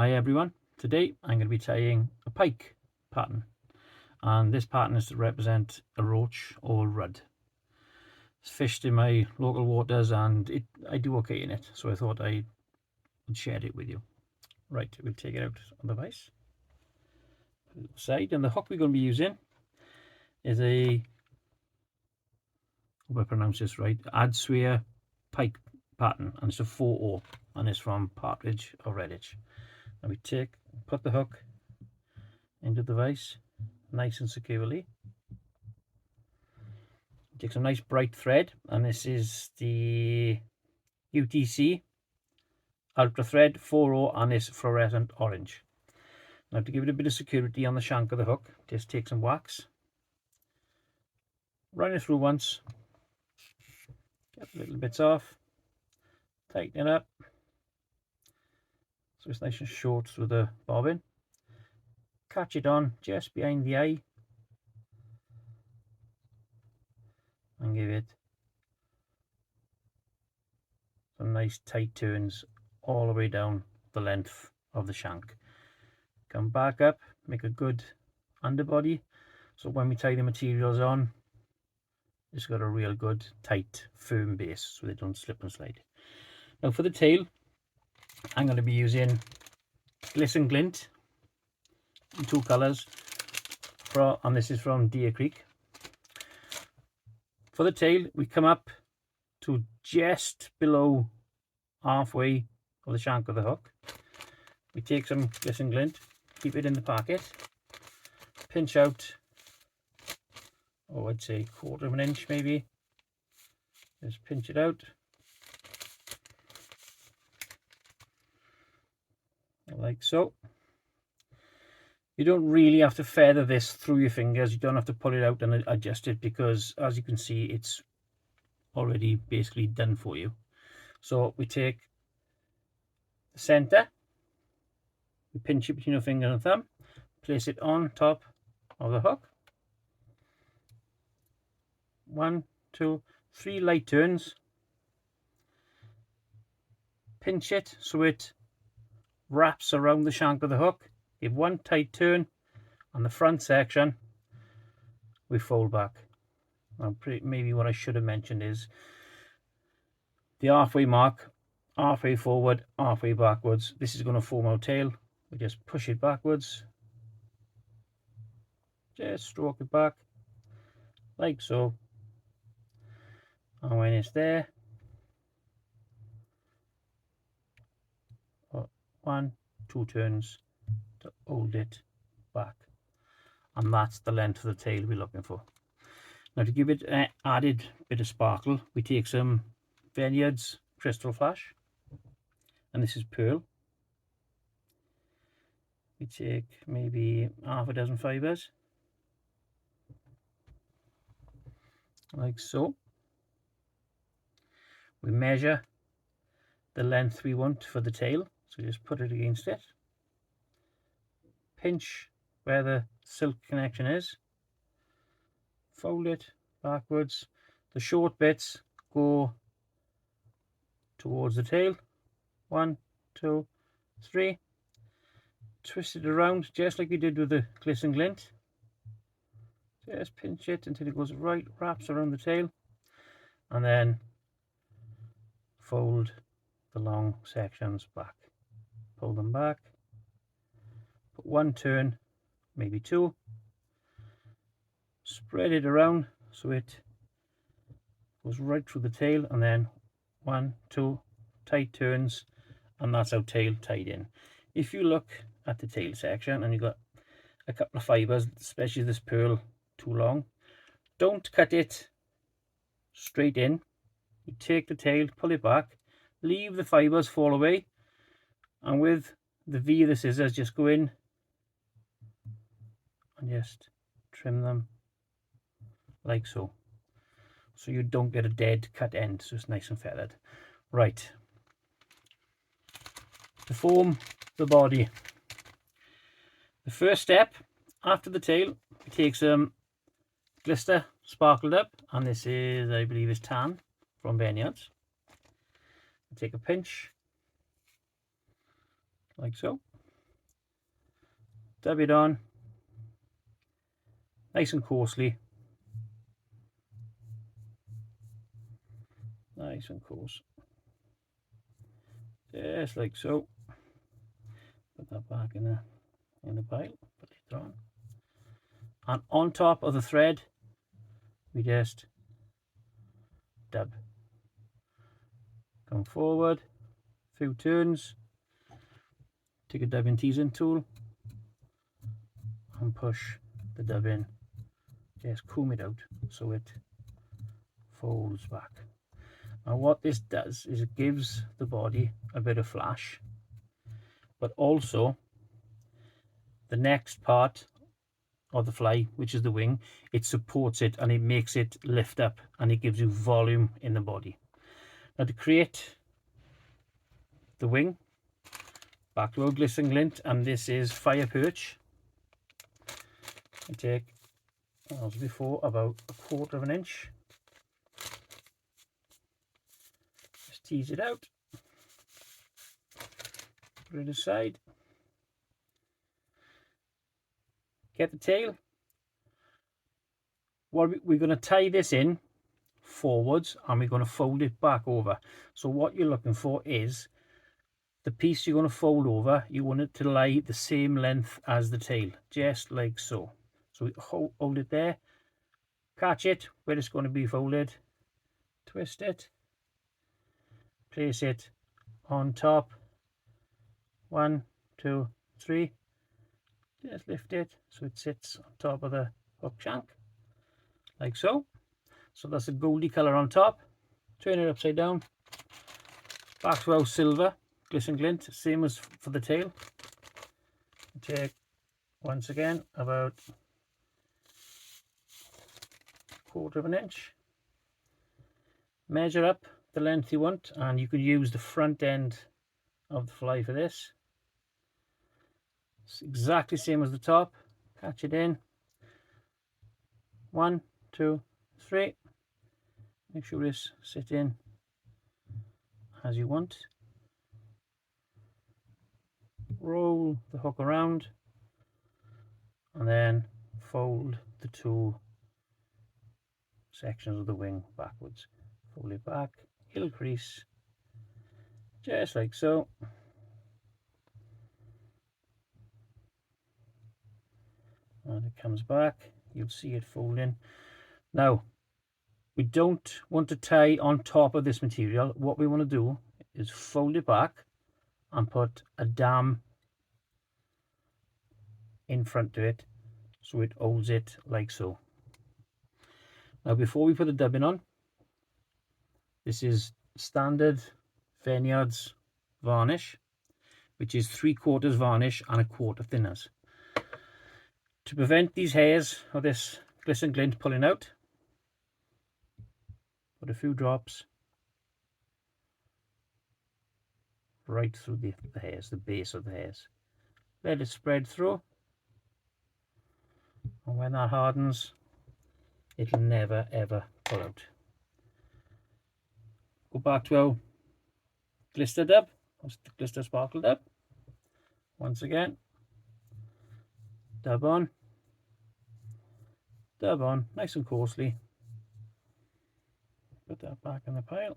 Hi everyone, today I'm going to be tying a pike pattern, and this pattern is to represent a roach or rudd. It's fished in my local waters and I do okay in it, so I thought I would share it with you. Right, we'll take it out of the vise, put it aside, and the hook we're going to be using is a, hope I pronounce this right, Adswear pike pattern, and it's a 4/0 and it's from Partridge or Redditch. And we put the hook into the vise nice and securely. Take some nice bright thread, and this is the UTC Ultra Thread 4/0 and it's fluorescent orange. Now, to give it a bit of security on the shank of the hook, just take some wax, run it through once, get the little bits off, tighten it up so it's nice and short through the bobbin, catch it on just behind the eye and give it some nice tight turns all the way down the length of the shank. Come back up, make a good underbody, so when we tie the materials on, it's got a real good tight firm base so they don't slip and slide. Now for the tail, I'm going to be using Glisten Glint in 2 colours, and this is from Deer Creek. For the tail, we come up to just below halfway of the shank of the hook. We take some Glisten Glint, keep it in the pocket, pinch out, I'd say 1/4 of an inch maybe. Just pinch it out like so. You don't really have to feather this through your fingers, you don't have to pull it out and adjust it, because as you can see it's already basically done for you. So we take the center, we pinch it between your finger and thumb, place it on top of the hook. 1, 2, 3 light turns, pinch it so it wraps around the shank of the hook, give 1 tight turn on the front section, we fold back. Maybe what I should have mentioned is the halfway mark, halfway forward, halfway backwards. This is going to form our tail. We just push it backwards, just stroke it back like so, and when it's there, 1, 2 turns to hold it back, and that's the length of the tail we're looking for. Now, to give it an added bit of sparkle, we take some Vineyards Crystal Flash, and this is pearl. We take maybe half a dozen fibres, like so. We measure the length we want for the tail, so just put it against it, pinch where the silk connection is, fold it backwards. The short bits go towards the tail, 1, 2, 3, twist it around just like we did with the Glisten Glint, just pinch it until it goes right, wraps around the tail, and then fold the long sections back, pull them back, put 1 turn, maybe 2, spread it around so it goes right through the tail, and then 1, 2 tight turns, and that's our tail tied in. If you look at the tail section and you've got a couple of fibers, especially this pearl, too long, don't cut it straight in. You take the tail, pull it back, leave the fibers fall away, and with the V of the scissors, just go in and just trim them like so, so you don't get a dead cut end, so it's nice and feathered. Right, to form the body, the first step after the tail, we take some glister sparkled up, and this is, I believe, is tan from Vineyards. Take a pinch like so, dab it on nice and coarsely, nice and coarse, just like so. Put that back in the pile, put it on, and on top of the thread we just dab, come forward a few turns, take a dabbing teasing tool and push the dab in, just comb it out so it folds back. And what this does is it gives the body a bit of flash, but also the next part of the fly, which is the wing, it supports it and it makes it lift up and it gives you volume in the body. Now to create the wing, back to our glisten glint, and this is fire perch. I take, as before, about 1/4 of an inch. Just tease it out, put it aside, get the tail. What we're going to tie this in forwards and we're going to fold it back over. So what you're looking for is the piece you're going to fold over, you want it to lie the same length as the tail, just like so. So we hold it there, catch it where it's going to be folded, twist it, place it on top, 1, 2, 3, just lift it so it sits on top of the hook shank, like so. So that's a goldy colour on top. Turn it upside down, back to our silver glisten glint, same as for the tail. Take, once again, about 1/4 of an inch, measure up the length you want, and you could use the front end of the fly for this. It's exactly same as the top. Catch it in, 1, 2, 3. Make sure this sit in as you want. Roll the hook around and then fold the 2 sections of the wing backwards. Fold it back, heel crease, just like so. And it comes back, you'll see it folding. Now, we don't want to tie on top of this material. What we want to do is fold it back and put a dam in front of it so it holds it like so. Now before we put the dubbing on, this is standard Vineyards varnish, which is 3/4 varnish and 1/4 thinners. To prevent these hairs of this glisten glint pulling out, put a few drops right through the hairs, the base of the hairs. Let it spread through, and when that hardens, it'll never ever pull out. Go back to our glister dub, glister sparkle dub. Once again, dub on, nice and coarsely. Put that back in the pile,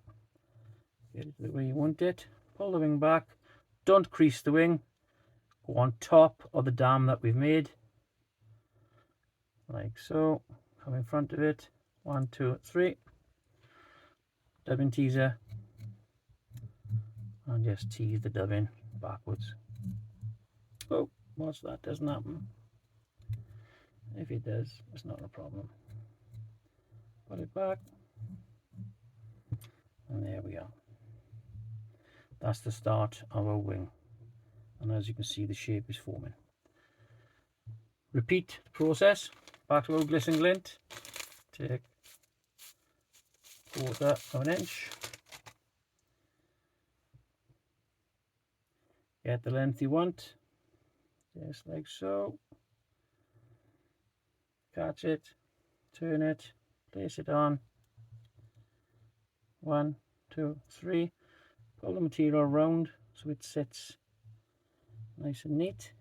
get it the way you want it, pull the wing back, don't crease the wing, go on top of the dam that we've made, like so, come in front of it, 1, 2, 3, dubbing teaser, and just tease the dub in backwards. Oh, what's that? Doesn't happen. If it does, it's not a problem. Put it back, and there we are. That's the start of our wing, and as you can see, the shape is forming. Repeat the process. Back to our glisten glint. Take 1/4 of an inch. Get the length you want, just like so. Catch it, turn it, place it on. 1, 2, 3. Pull the material around so it sits nice and neat.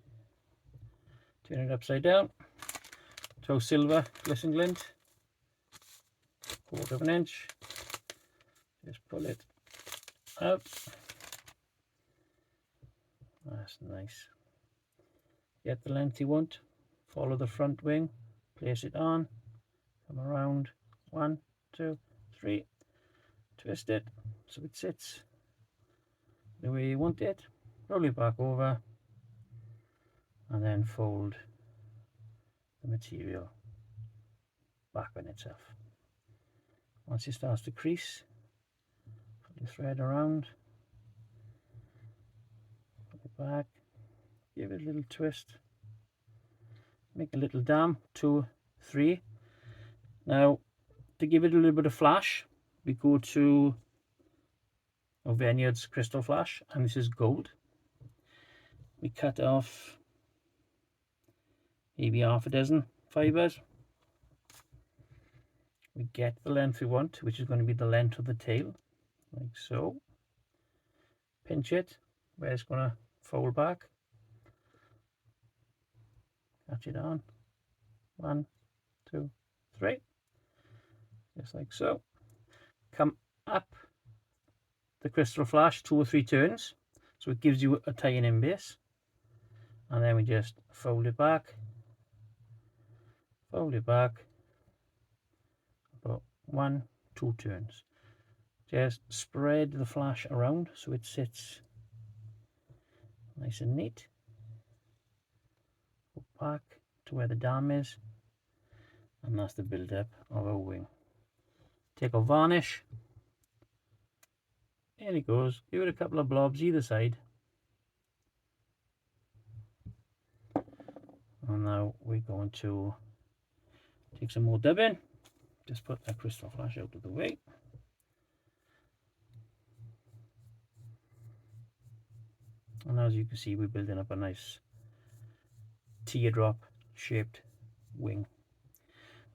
Spin it upside down. Toe silver glisten glint, 1/4 inch. Just pull it out. That's nice. Get the length you want. Follow the front wing. Place it on. Come around. 1, 2, 3. Twist it so it sits the way you want it. Roll it back over. And then fold the material back on itself. Once it starts to crease, put the thread around, put it back, give it a little twist, make a little dam, 2, 3. Now, to give it a little bit of flash, we go to our Vineyard's Crystal Flash, and this is gold. We cut off maybe 1/2 fibres. We get the length we want, which is going to be the length of the tail, like so. Pinch it where it's going to fold back. Catch it on. 1, 2, 3. Just like so. Come up the Crystal Flash 2 or 3 turns, so it gives you a tying in base. And then we just fold it back. Fold it back. About 1, 2 turns. Just spread the flash around so it sits nice and neat. Go back to where the dam is, and that's the build up of our wing. Take our varnish. Here it goes. Give it a couple of blobs either side. And now we're going to take some more dubbing. Just put that Crystal Flash out of the way. And as you can see, we're building up a nice teardrop shaped wing.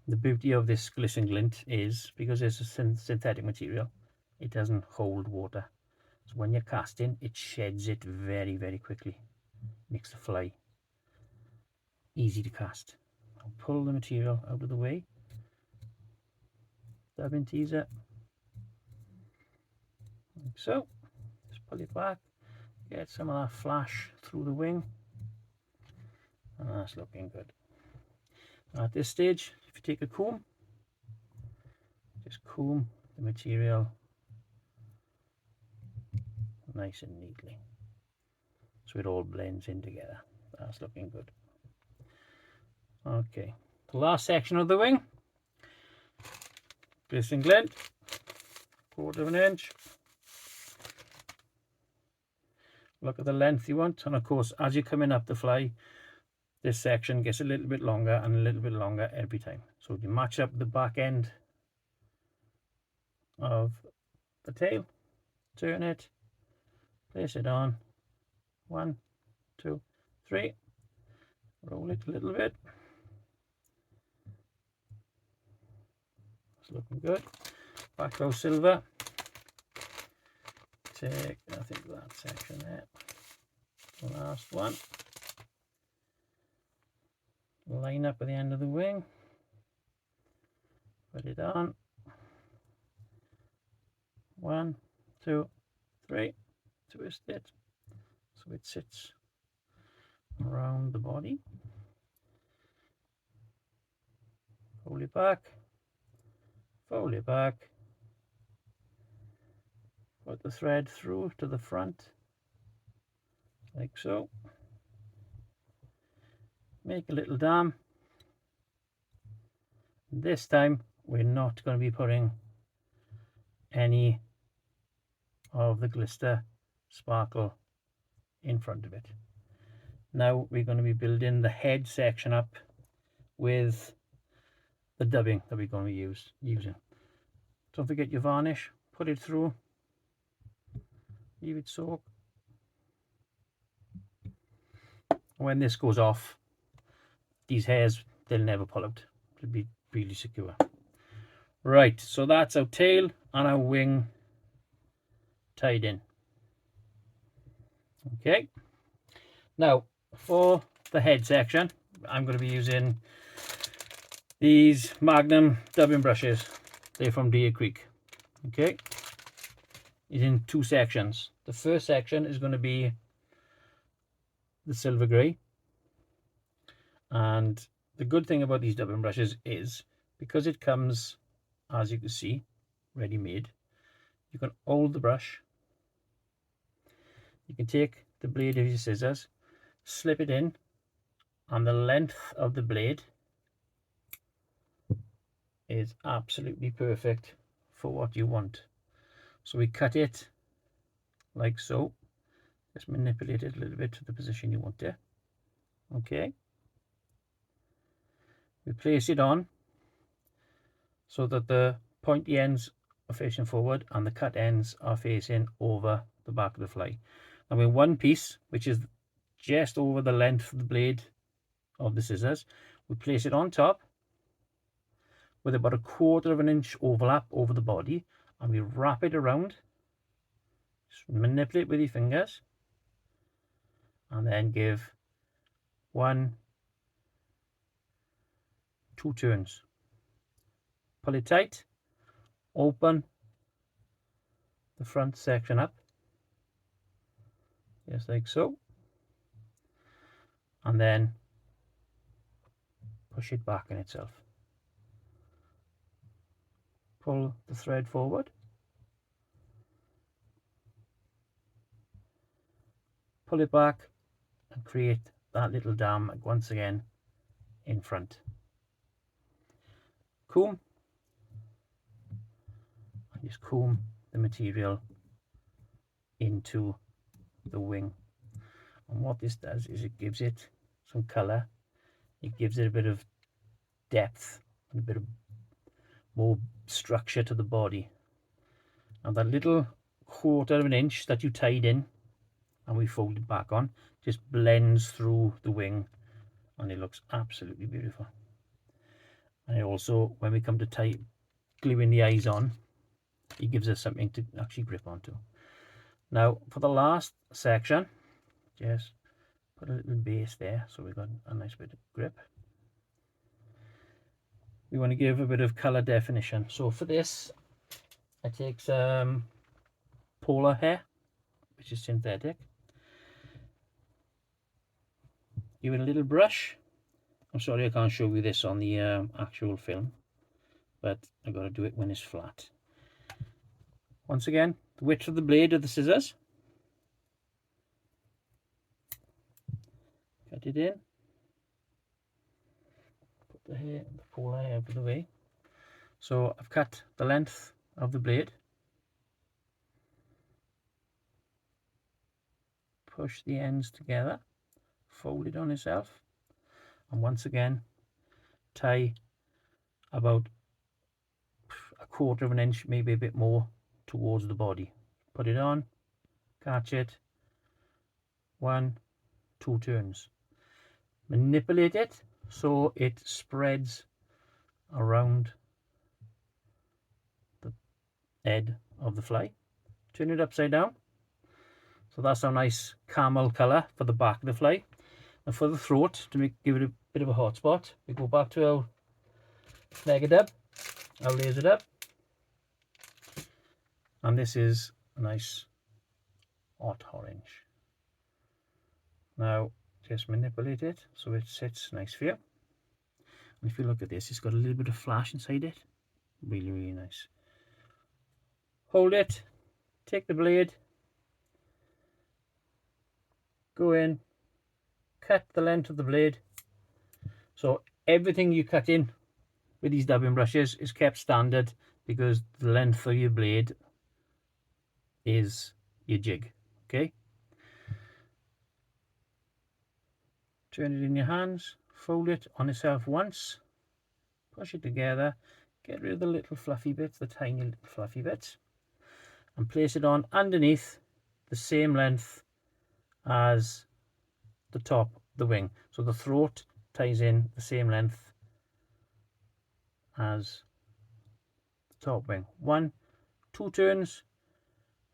The beauty of this glisten glint is, because it's a synthetic material, it doesn't hold water. So when you're casting, it sheds it very, very quickly. Makes the fly easy to cast. I'll pull the material out of the way. Dubbing teaser, like so. Just pull it back, get some of that flash through the wing, and that's looking good. At this stage, if you take a comb, just comb the material nice and neatly so it all blends in together. That's looking good. Okay, the last section of the wing. Glisten glint, 1/4 inch. Look at the length you want, and of course, as you're coming up the fly, this section gets a little bit longer and a little bit longer every time. So you match up the back end of the tail, turn it, place it on. 1, 2, 3. Roll it a little bit. Looking good. Back to silver. Take, I think, that section there. The last one. Line up at the end of the wing. Put it on. 1, 2, 3. Twist it so it sits around the body. Fold it back. Fold it back, put the thread through to the front, like so. Make a little dam. This time we're not going to be putting any of the glister sparkle in front of it. Now we're going to be building the head section up with the dubbing that we're going to be using. Don't forget your varnish, put it through, leave it soak. When this goes off, these hairs, they'll never pull out. It'll be really secure. Right, so that's our tail and our wing tied in. Okay, now for the head section, I'm going to be using these Magnum dubbing brushes. They're from Deer Creek. Okay, it's in 2 sections. The first section is going to be the silver grey, and the good thing about these dubbing brushes is because it comes, as you can see, ready made. You can hold the brush, you can take the blade of your scissors, slip it in, and the length of the blade is absolutely perfect for what you want. So we cut it like so. Just manipulate it a little bit to the position you want it. Okay, we place it on so that the pointy ends are facing forward and the cut ends are facing over the back of the fly. And with one piece, which is just over the length of the blade of the scissors, we place it on top with about 1/4 of an inch overlap over the body, and we wrap it around. Just manipulate with your fingers and then give 1, 2 turns. Pull it tight, open the front section up, just like so, and then push it back in itself. Pull the thread forward, pull it back, and create that little dam once again in front. Comb, and just comb the material into the wing. And what this does is it gives it some colour, it gives it a bit of depth and a bit of more structure to the body. And that little 1/4 of an inch that you tied in and we folded back on just blends through the wing, and it looks absolutely beautiful. And it also, when we come to tie gluing the eyes on, it gives us something to actually grip onto. Now for the last section, just put a little base there so we've got a nice bit of grip. We want to give a bit of color definition. So for this, I take some polar hair, which is synthetic. Give it a little brush. I'm sorry I can't show you this on the actual film, but I've got to do it when it's flat. Once again, the width of the blade of the scissors. Cut it in. Put the polar hair out of the way. So I've cut the length of the blade. Push the ends together. Fold it on itself. And once again, tie about 1/4 of an inch, maybe a bit more, towards the body. Put it on, catch it, 1, 2 turns. Manipulate it so it spreads around the head of the fly. Turn it upside down. So that's our nice camel colour for the back of the fly. And for the throat, to give it a bit of a hot spot, we go back to our mega dub, our laser dub, and this is a nice hot orange. Now just manipulate it so it sits nice for you. And if you look at this, it's got a little bit of flash inside it. Really, really nice. Hold it, take the blade, go in, cut the length of the blade. So everything you cut in with these dubbing brushes is kept standard because the length of your blade is your jig. Okay, turn it in your hands, fold it on itself once, push it together, get rid of the little fluffy bits, the tiny little fluffy bits, and place it on underneath the same length as the top of the wing. So the throat ties in the same length as the top wing. 1, 2 turns,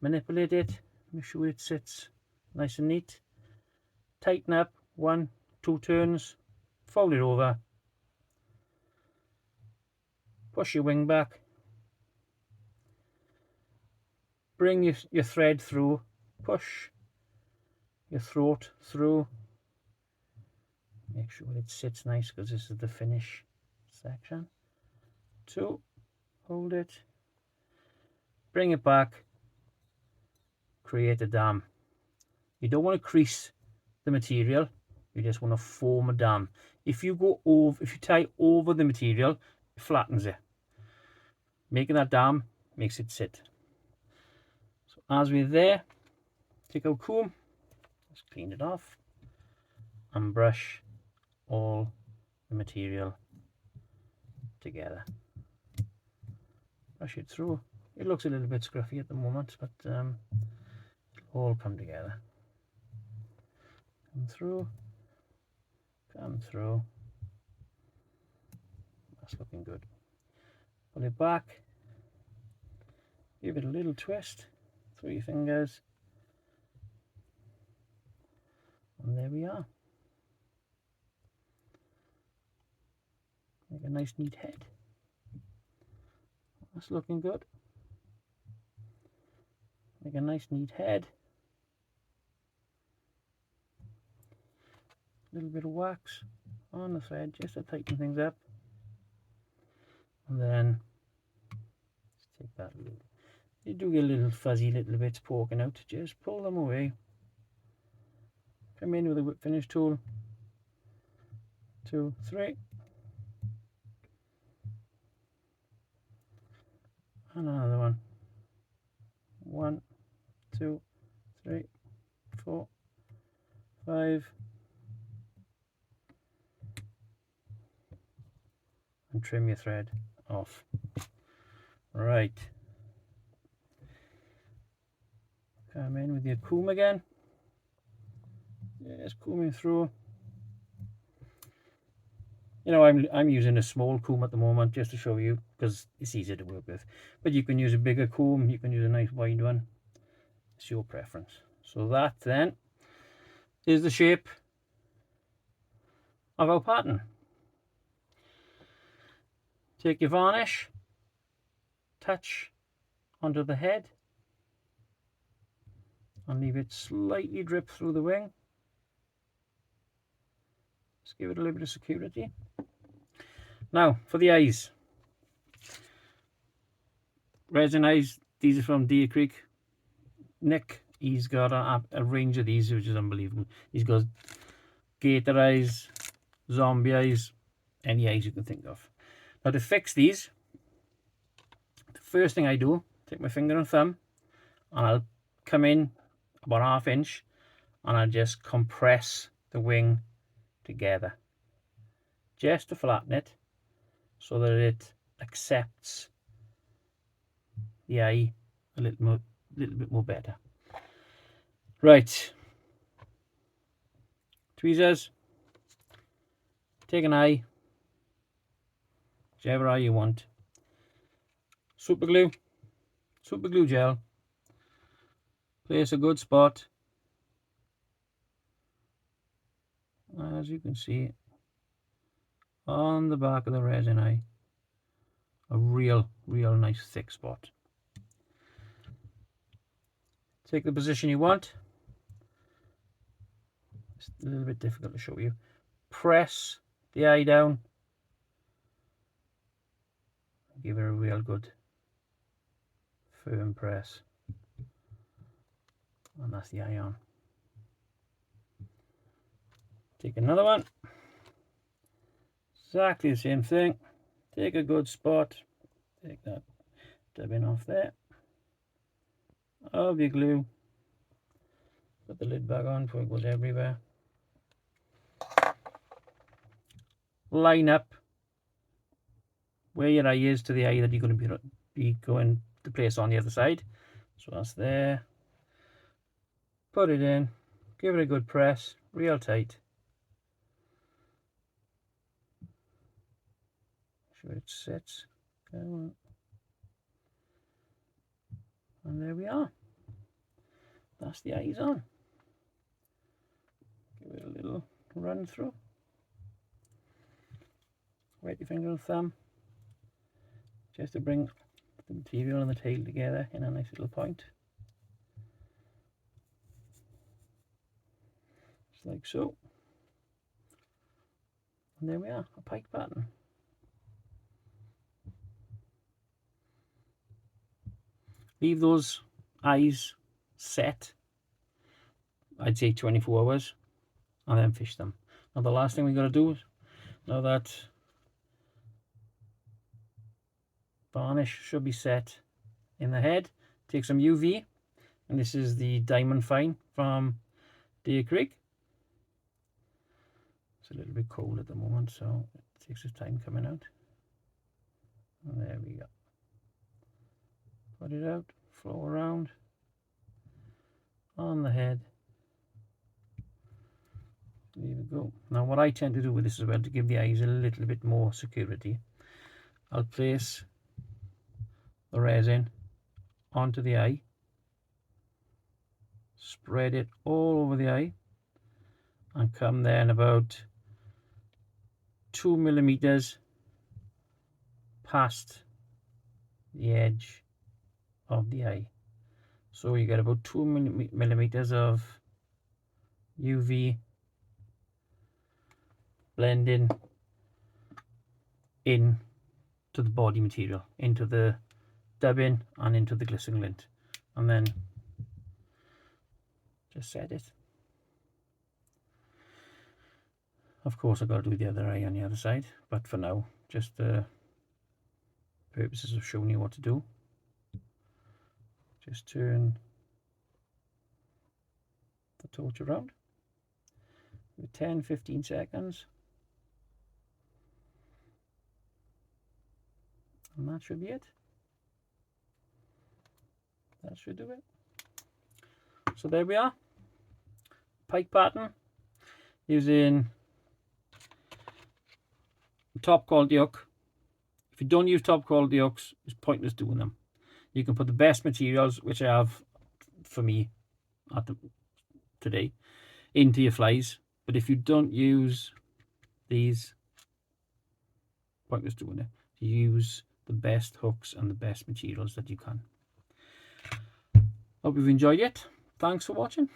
manipulate it, make sure it sits nice and neat, tighten up, 1, 2 turns, fold it over, push your wing back, bring your thread through, push your throat through, make sure it sits nice because this is the finish section. 2, hold it, bring it back, create a dam. You don't want to crease the material, you just want to form a dam. If you tie over the material, it flattens it. Making that dam makes it sit. So as we're there, take our comb, just clean it off, and brush all the material together. Brush it through. It looks a little bit scruffy at the moment, but it'll all come together. Come through, come through. That's looking good. Pull it back, give it a little twist through your fingers, and there we are. Make a nice neat head. That's looking good. Make a nice neat head. A little bit of wax on the thread just to tighten things up. And then let's take that a little. You do get a little fuzzy little bits poking out. Just pull them away. Come in with a whip finish tool. 2, 3. And another one. 1, 2, 3, 4, 5. And trim your thread off. Right. Come in with your comb again. Just combing through. You know, I'm using a small comb at the moment just to show you because it's easier to work with. But you can use a bigger comb, you can use a nice wide one. It's your preference. So that then is the shape of our pattern. Take your varnish, touch onto the head, and leave it slightly drip through the wing. Just give it a little bit of security. Now for the eyes. Resin eyes, these are from Deer Creek. Nick, he's got a range of these which is unbelievable. He's got gator eyes, zombie eyes, any eyes you can think of. Now to fix these, the first thing I do, take my finger and thumb and I'll come in about 1/2 inch and I'll just compress the wing together just to flatten it so that it accepts the eye a little bit more better. Right, tweezers, take an eye, whichever eye you want, super glue gel, place a good spot, as you can see, on the back of the resin eye, a real nice thick spot. Take the position you want. It's a little bit difficult to show you. Press the eye down. Give it a real good firm press. And that's the eye on. Take another one. Exactly the same thing. Take a good spot. Take that dubbing off there. Of your glue. Put the lid back on before it goes everywhere. Line up where your eye is to the eye that you're going to be going to place on the other side. So that's there. Put it in. Give it a good press, real tight. Make sure it sits. Come on. And there we are. That's the eyes on. Give it a little run through. wet your finger and thumb just to bring the material and the tail together in a nice little point, just like so. And there we are, a pike pattern. Leave those eyes set, I'd say 24 hours, and then fish them. Now the last thing we got to do is, now that varnish should be set in the head, take some UV, and this is the Diamond Fine from Deer Creek. It's a little bit cold at the moment, so it takes its time coming out. And there we go. Put it out, flow around on the head. There we go. Now what I tend to do with this as well, to give the eyes a little bit more security, I'll place the resin onto the eye, spread it all over the eye, and come then about 2 millimeters past the edge of the eye. So you get about 2 millimeters of UV blending in to the body material, into the dubbing and into the glycerin lint, and then just set it. Of course I've got to do the other eye on the other side, but for now, just the purposes of showing you what to do, just turn the torch around for 10-15 seconds, and that should be it. That should do it. So there we are, pike pattern using top quality hook. If you don't use top quality hooks, it's pointless doing them. You can put the best materials, which I have for me today, into your flies, but if you don't use these, pointless doing it. Use the best hooks and the best materials that you can. Hope you've enjoyed it. Thanks for watching.